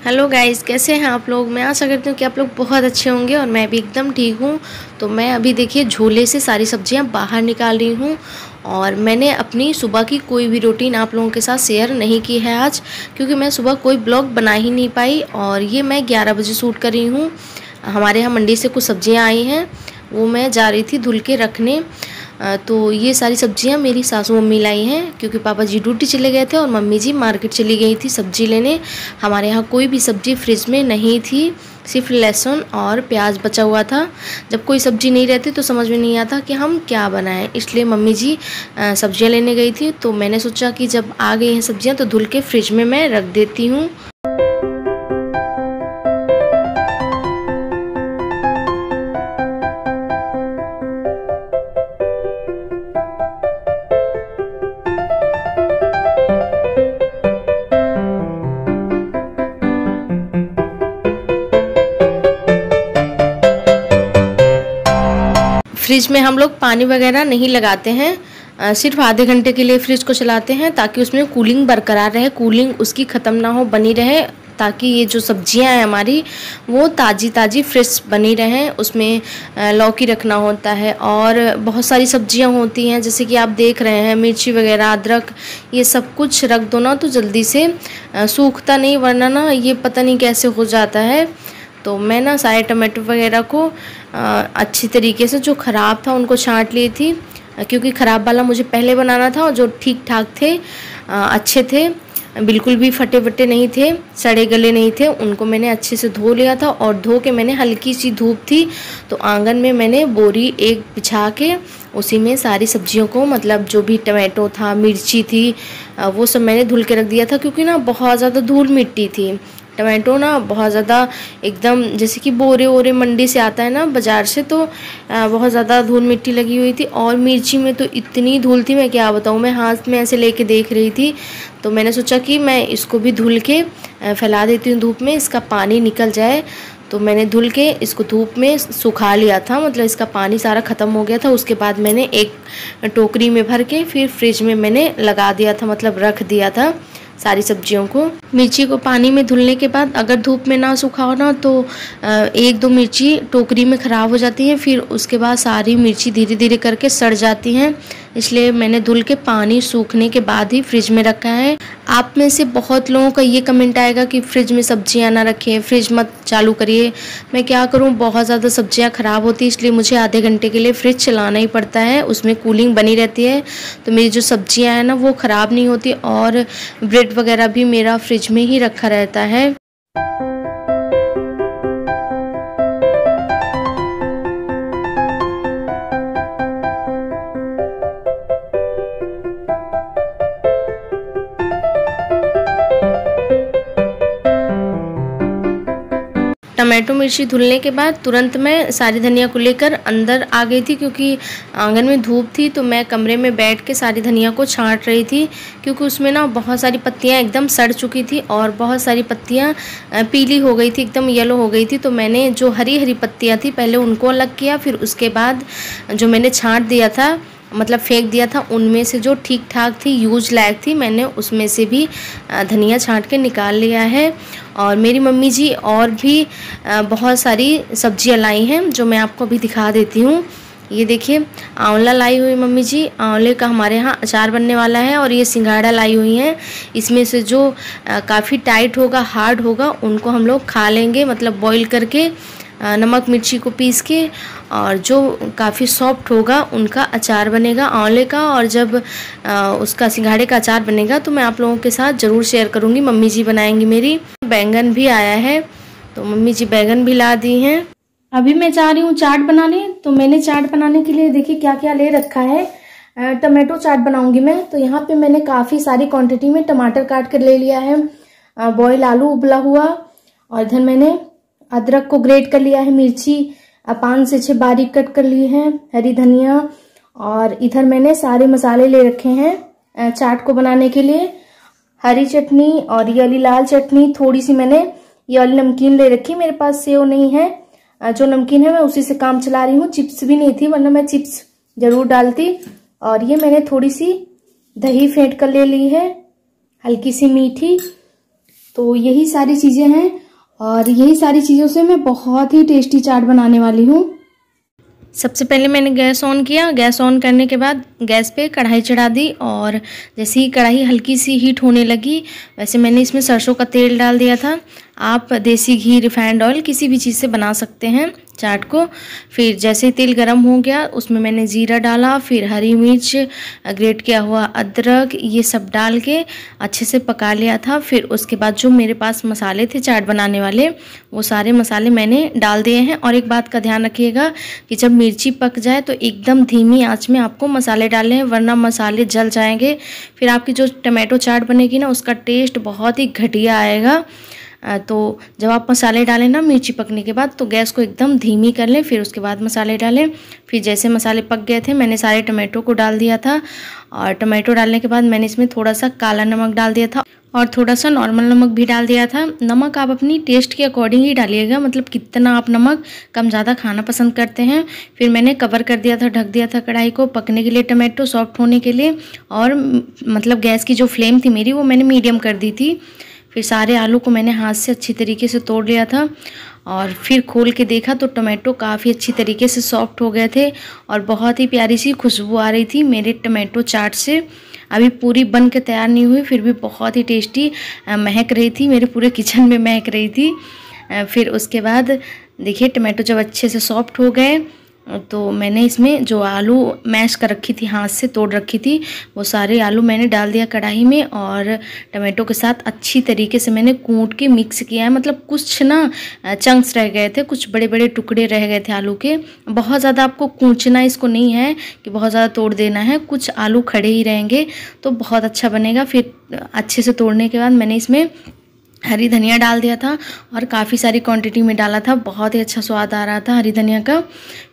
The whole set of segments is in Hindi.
हेलो गाइस, कैसे हैं आप लोग। मैं आशा करती हूँ कि आप लोग बहुत अच्छे होंगे और मैं भी एकदम ठीक हूँ। तो मैं अभी देखिए झोले से सारी सब्जियाँ बाहर निकाल रही हूँ और मैंने अपनी सुबह की कोई भी रूटीन आप लोगों के साथ शेयर नहीं की है आज, क्योंकि मैं सुबह कोई ब्लॉग बना ही नहीं पाई। और ये मैं 11 बजे शूट कर रही हूँ। हमारे यहाँ मंडी से कुछ सब्जियाँ आई हैं, वो मैं जा रही थी धुल के रखने। तो ये सारी सब्जियां मेरी सासू मम्मी लाई हैं, क्योंकि पापा जी ड्यूटी चले गए थे और मम्मी जी मार्केट चली गई थी सब्जी लेने। हमारे यहाँ कोई भी सब्जी फ्रिज में नहीं थी, सिर्फ लहसुन और प्याज बचा हुआ था। जब कोई सब्जी नहीं रहती तो समझ में नहीं आता कि हम क्या बनाएं, इसलिए मम्मी जी सब्जियां लेने गई थी। तो मैंने सोचा कि जब आ गई हैं सब्जियां तो धुल के फ्रिज में मैं रख देती हूँ। फ्रिज में हम लोग पानी वगैरह नहीं लगाते हैं, सिर्फ आधे घंटे के लिए फ्रिज को चलाते हैं ताकि उसमें कूलिंग बरकरार रहे, कूलिंग उसकी ख़त्म ना हो, बनी रहे, ताकि ये जो सब्जियां हैं हमारी वो ताज़ी ताज़ी फ्रेश बनी रहें। उसमें लौकी रखना होता है और बहुत सारी सब्जियां होती हैं, जैसे कि आप देख रहे हैं मिर्ची वगैरह, अदरक, ये सब कुछ रख दो ना तो जल्दी से सूखता नहीं, वरना ना ये पता नहीं कैसे हो जाता है। तो मैं ना सारे टमाटो वगैरह को अच्छी तरीके से जो ख़राब था उनको छांट ली थी, क्योंकि ख़राब वाला मुझे पहले बनाना था और जो ठीक ठाक थे, अच्छे थे, बिल्कुल भी फटे वटे नहीं थे, सड़े गले नहीं थे, उनको मैंने अच्छे से धो लिया था। और धो के मैंने, हल्की सी धूप थी तो आंगन में मैंने बोरी एक बिछा के उसी में सारी सब्जियों को, मतलब जो भी टमाटो था, मिर्ची थी, वो सब मैंने धुल के रख दिया था, क्योंकि ना बहुत ज़्यादा धूल मिट्टी थी। टमाटो ना बहुत ज़्यादा एकदम, जैसे कि बोरे वोरे मंडी से आता है ना बाज़ार से, तो बहुत ज़्यादा धूल मिट्टी लगी हुई थी। और मिर्ची में तो इतनी धूल थी, मैं क्या बताऊँ, मैं हाथ में ऐसे लेके देख रही थी। तो मैंने सोचा कि मैं इसको भी धुल के फैला देती हूँ धूप में, इसका पानी निकल जाए। तो मैंने धुल के इसको धूप में सुखा लिया था, मतलब इसका पानी सारा ख़त्म हो गया था। उसके बाद मैंने एक टोकरी में भर के फिर फ्रिज में मैंने लगा दिया था, मतलब रख दिया था सारी सब्जियों को। मिर्ची को पानी में धुलने के बाद अगर धूप में ना सुखाओ ना तो एक दो मिर्ची टोकरी में ख़राब हो जाती हैं, फिर उसके बाद सारी मिर्ची धीरे धीरे करके सड़ जाती हैं। इसलिए मैंने धुल के पानी सूखने के बाद ही फ्रिज में रखा है। आप में से बहुत लोगों का ये कमेंट आएगा कि फ्रिज में सब्जियां ना रखें, फ्रिज मत चालू करिए। मैं क्या करूं, बहुत ज़्यादा सब्जियां ख़राब होती है, इसलिए मुझे आधे घंटे के लिए फ्रिज चलाना ही पड़ता है, उसमें कूलिंग बनी रहती है। तो मेरी जो सब्जियां हैं ना वो ख़राब नहीं होती, और ब्रेड वगैरह भी मेरा फ्रिज में ही रखा रहता है। टमाटो मिर्ची धुलने के बाद तुरंत मैं सारी धनिया को लेकर अंदर आ गई थी, क्योंकि आंगन में धूप थी। तो मैं कमरे में बैठ के सारी धनिया को छांट रही थी, क्योंकि उसमें ना बहुत सारी पत्तियां एकदम सड़ चुकी थी और बहुत सारी पत्तियां पीली हो गई थी, एकदम येलो हो गई थी। तो मैंने जो हरी हरी पत्तियां थी पहले उनको अलग किया, फिर उसके बाद जो मैंने छांट दिया था, मतलब फेंक दिया था, उनमें से जो ठीक ठाक थी, यूज लायक थी, मैंने उसमें से भी धनिया छांट के निकाल लिया है। और मेरी मम्मी जी और भी बहुत सारी सब्जियां लाई हैं, जो मैं आपको अभी दिखा देती हूँ। ये देखिए, आंवला लाई हुई मम्मी जी, आंवले का हमारे यहाँ अचार बनने वाला है। और ये सिंघाड़ा लाई हुई हैं, इसमें से जो काफ़ी टाइट होगा, हार्ड होगा, उनको हम लोग खा लेंगे, मतलब बॉईल करके नमक मिर्ची को पीस के। और जो काफ़ी सॉफ्ट होगा उनका अचार बनेगा आंवले का। और जब उसका सिंघाड़े का अचार बनेगा तो मैं आप लोगों के साथ ज़रूर शेयर करूँगी, मम्मी जी बनाएंगी मेरी। बैंगन भी आया है, तो मम्मी जी बैंगन भी ला दी हैं। अभी मैं जा रही हूँ चाट बनाने। तो मैंने चाट बनाने के लिए देखिए क्या क्या ले रखा है। टमाटो चाट बनाऊंगी मैं, तो यहाँ पे मैंने काफ़ी सारी क्वांटिटी में टमाटर काट कर ले लिया है, बॉयल आलू उबला हुआ, और इधर मैंने अदरक को ग्रेट कर लिया है, मिर्ची 5 से 6 बारीक कट कर ली है, हरी धनिया, और इधर मैंने सारे मसाले ले रखे हैं चाट को बनाने के लिए। हरी चटनी और ये वाली लाल चटनी, थोड़ी सी मैंने ये वाली नमकीन ले रखी, मेरे पास सेव नहीं है, जो नमकीन है मैं उसी से काम चला रही हूँ। चिप्स भी नहीं थी, वरना मैं चिप्स जरूर डालती। और ये मैंने थोड़ी सी दही फेंट कर ले ली है, हल्की सी मीठी। तो यही सारी चीज़ें हैं और यही सारी चीज़ों से मैं बहुत ही टेस्टी चाट बनाने वाली हूँ। सबसे पहले मैंने गैस ऑन किया। गैस ऑन करने के बाद गैस पे कढ़ाई चढ़ा दी और जैसे ही कढ़ाई हल्की सी हीट होने लगी वैसे मैंने इसमें सरसों का तेल डाल दिया था। आप देसी घी, रिफाइंड ऑयल किसी भी चीज़ से बना सकते हैं चाट को। फिर जैसे ही तेल गरम हो गया उसमें मैंने जीरा डाला, फिर हरी मिर्च, ग्रेट किया हुआ अदरक, ये सब डाल के अच्छे से पका लिया था। फिर उसके बाद जो मेरे पास मसाले थे चाट बनाने वाले, वो सारे मसाले मैंने डाल दिए हैं। और एक बात का ध्यान रखिएगा कि जब मिर्ची पक जाए तो एकदम धीमी आंच में आपको मसाले डालने हैं, वरना मसाले जल जाएंगे। फिर आपकी जो टमाटो चाट बनेगी ना, उसका टेस्ट बहुत ही घटिया आएगा। तो जब आप मसाले डालें ना मिर्ची पकने के बाद, तो गैस को एकदम धीमी कर लें, फिर उसके बाद मसाले डालें। फिर जैसे मसाले पक गए थे मैंने सारे टमाटो को डाल दिया था और टमाटो डालने के बाद मैंने इसमें थोड़ा सा काला नमक डाल दिया था और थोड़ा सा नॉर्मल नमक भी डाल दिया था। नमक आप अपनी टेस्ट के अकॉर्डिंग ही डालिएगा, मतलब कितना आप नमक कम ज़्यादा खाना पसंद करते हैं। फिर मैंने कवर कर दिया था, ढक दिया था कढ़ाई को पकने के लिए, टमाटो सॉफ्ट होने के लिए। और मतलब गैस की जो फ्लेम थी मेरी वो मैंने मीडियम कर दी थी। फिर सारे आलू को मैंने हाथ से अच्छी तरीके से तोड़ लिया था और फिर खोल के देखा तो टमाटो काफ़ी अच्छी तरीके से सॉफ्ट हो गए थे और बहुत ही प्यारी सी खुशबू आ रही थी मेरे टमाटो चाट से। अभी पूरी बन के तैयार नहीं हुई, फिर भी बहुत ही टेस्टी महक रही थी, मेरे पूरे किचन में महक रही थी। फिर उसके बाद देखिए टमाटो जब अच्छे से सॉफ्ट हो गए तो मैंने इसमें जो आलू मैश कर रखी थी, हाथ से तोड़ रखी थी, वो सारे आलू मैंने डाल दिया कढ़ाई में और टमाटो के साथ अच्छी तरीके से मैंने कूट के मिक्स किया है। मतलब कुछ ना चंक्स रह गए थे, कुछ बड़े बड़े टुकड़े रह गए थे आलू के। बहुत ज़्यादा आपको कूचना इसको नहीं है कि बहुत ज़्यादा तोड़ देना है, कुछ आलू खड़े ही रहेंगे तो बहुत अच्छा बनेगा। फिर अच्छे से तोड़ने के बाद मैंने इसमें हरी धनिया डाल दिया था और काफ़ी सारी क्वांटिटी में डाला था, बहुत ही अच्छा स्वाद आ रहा था हरी धनिया का।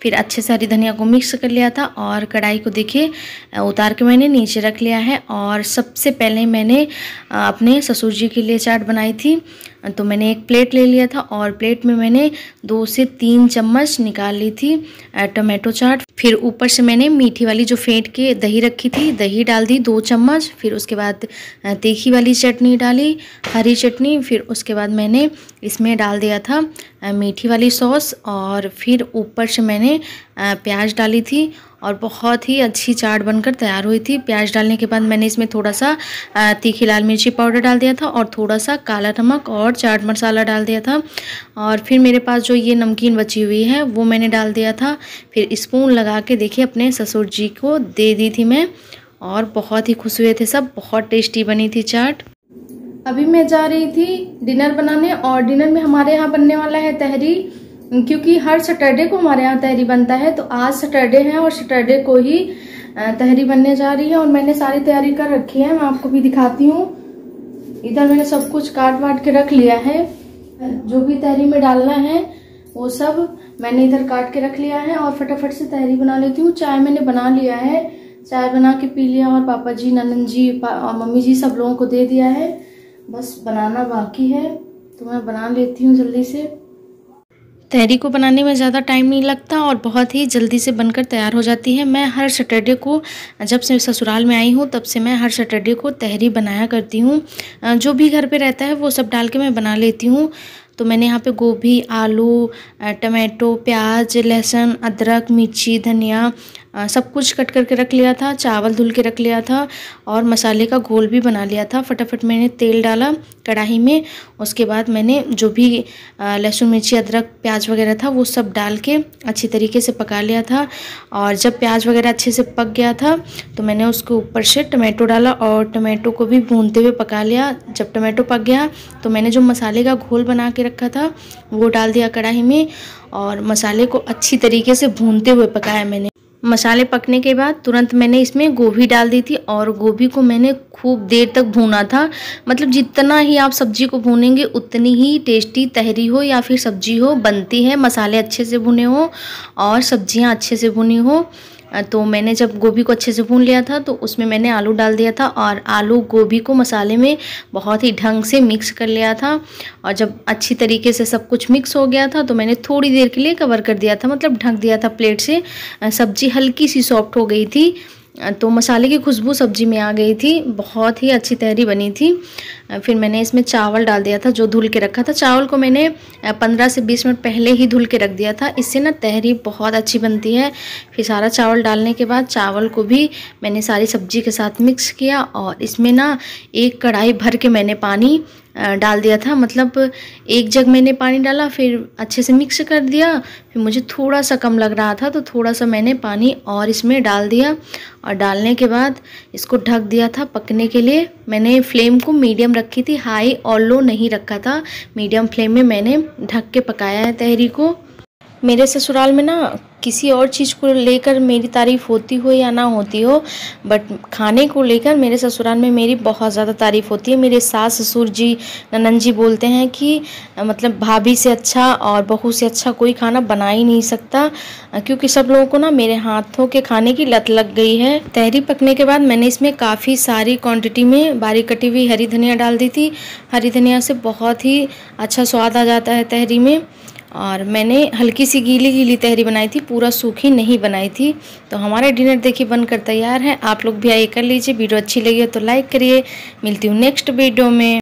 फिर अच्छे से हरी धनिया को मिक्स कर लिया था और कढ़ाई को देखिए उतार के मैंने नीचे रख लिया है। और सबसे पहले मैंने अपने ससुर जी के लिए चाट बनाई थी, तो मैंने एक प्लेट ले लिया था और प्लेट में मैंने 2 से 3 चम्मच निकाल ली थी टमाटो चाट। फिर ऊपर से मैंने मीठी वाली जो फेंट के दही रखी थी, दही डाल दी 2 चम्मच। फिर उसके बाद तीखी वाली चटनी डाली, हरी चटनी। फिर उसके बाद मैंने इसमें डाल दिया था मीठी वाली सॉस और फिर ऊपर से मैंने प्याज डाली थी और बहुत ही अच्छी चाट बनकर तैयार हुई थी। प्याज डालने के बाद मैंने इसमें थोड़ा सा तीखी लाल मिर्ची पाउडर डाल दिया था और थोड़ा सा काला नमक और चाट मसाला डाल दिया था। और फिर मेरे पास जो ये नमकीन बची हुई है वो मैंने डाल दिया था। फिर स्पून लगा के देखिए अपने ससुर जी को दे दी थी मैं और बहुत ही खुश हुए थे सब। बहुत टेस्टी बनी थी चाट। अभी मैं जा रही थी डिनर बनाने और डिनर में हमारे यहाँ बनने वाला है तहरी, क्योंकि हर सैटरडे को हमारे यहाँ तहरी बनता है। तो आज सैटरडे है और सैटरडे को ही तहरी बनने जा रही है और मैंने सारी तैयारी कर रखी है। मैं आपको भी दिखाती हूँ। इधर मैंने सब कुछ काट वाट के रख लिया है, जो भी तहरी में डालना है वो सब मैंने इधर काट के रख लिया है और फटाफट से तहरी बना लेती हूँ। चाय मैंने बना लिया है, चाय बना के पी लिया और पापा जी, ननन जी और मम्मी जी सब लोगों को दे दिया है। बस बनाना बाकी है तो मैं बना लेती हूँ जल्दी से। तहरी को बनाने में ज़्यादा टाइम नहीं लगता और बहुत ही जल्दी से बनकर तैयार हो जाती है। मैं हर सैटरडे को, जब से ससुराल में आई हूँ तब से मैं हर सैटरडे को तहरी बनाया करती हूँ। जो भी घर पे रहता है वो सब डाल के मैं बना लेती हूँ। तो मैंने यहाँ पे गोभी, आलू, टमाटो, प्याज, लहसुन, अदरक, मिर्ची, धनिया सब कुछ कट करके रख लिया था, चावल धुल के रख लिया था और मसाले का घोल भी बना लिया था। फटाफट मैंने तेल डाला कढ़ाई में, उसके बाद मैंने जो भी लहसुन, मिर्ची, अदरक, प्याज वगैरह था वो सब डाल के अच्छी तरीके से पका लिया था। और जब प्याज वगैरह अच्छे से पक गया था तो मैंने उसके ऊपर से टमाटो डाला और टमाटो को भी भूनते हुए पका लिया। जब टमाटो पक गया तो मैंने जो मसाले का घोल बना के रखा था वो डाल दिया कढ़ाई में और मसाले को अच्छी तरीके से भूनते हुए पकाया मैंने। मसाले पकने के बाद तुरंत मैंने इसमें गोभी डाल दी थी और गोभी को मैंने खूब देर तक भूना था। मतलब जितना ही आप सब्जी को भूनेंगे उतनी ही टेस्टी तहरी हो या फिर सब्जी हो बनती है। मसाले अच्छे से भुने हो और सब्जियां अच्छे से भुनी हो। तो मैंने जब गोभी को अच्छे से भून लिया था तो उसमें मैंने आलू डाल दिया था और आलू गोभी को मसाले में बहुत ही ढंग से मिक्स कर लिया था। और जब अच्छी तरीके से सब कुछ मिक्स हो गया था तो मैंने थोड़ी देर के लिए कवर कर दिया था, मतलब ढक दिया था प्लेट से। सब्जी हल्की सी सॉफ्ट हो गई थी तो मसाले की खुशबू सब्जी में आ गई थी, बहुत ही अच्छी तहरी बनी थी। फिर मैंने इसमें चावल डाल दिया था जो धुल के रखा था। चावल को मैंने 15 से 20 मिनट पहले ही धुल के रख दिया था, इससे ना तहरी बहुत अच्छी बनती है। फिर सारा चावल डालने के बाद चावल को भी मैंने सारी सब्जी के साथ मिक्स किया और इसमें ना एक कढ़ाई भर के मैंने पानी डाल दिया था। मतलब एक जग मैंने पानी डाला, फिर अच्छे से मिक्स कर दिया। फिर मुझे थोड़ा सा कम लग रहा था तो थोड़ा सा मैंने पानी और इसमें डाल दिया और डालने के बाद इसको ढक दिया था पकने के लिए। मैंने फ्लेम को मीडियम रखी थी, हाई और लो नहीं रखा था। मीडियम फ्लेम में मैंने ढक के पकाया है तहरी को। मेरे ससुराल में ना किसी और चीज़ को लेकर मेरी तारीफ़ होती हो या ना होती हो, बट खाने को लेकर मेरे ससुराल में मेरी बहुत ज़्यादा तारीफ़ होती है। मेरे सास ससुर जी ननंद जी बोलते हैं कि मतलब भाभी से अच्छा और बहू से अच्छा कोई खाना बना ही नहीं सकता, क्योंकि सब लोगों को ना मेरे हाथों के खाने की लत लग गई है। तहरी पकने के बाद मैंने इसमें काफ़ी सारी क्वांटिटी में बारीक कटी हुई हरी धनिया डाल दी थी। हरी धनिया से बहुत ही अच्छा स्वाद आ जाता है तहरी में। और मैंने हल्की सी गीली गीली तहरी बनाई थी, पूरा सूखी नहीं बनाई थी। तो हमारा डिनर देखिए बनकर तैयार है। आप लोग भी आइए कर लीजिए। वीडियो अच्छी लगी हो तो लाइक करिए। मिलती हूँ नेक्स्ट वीडियो में।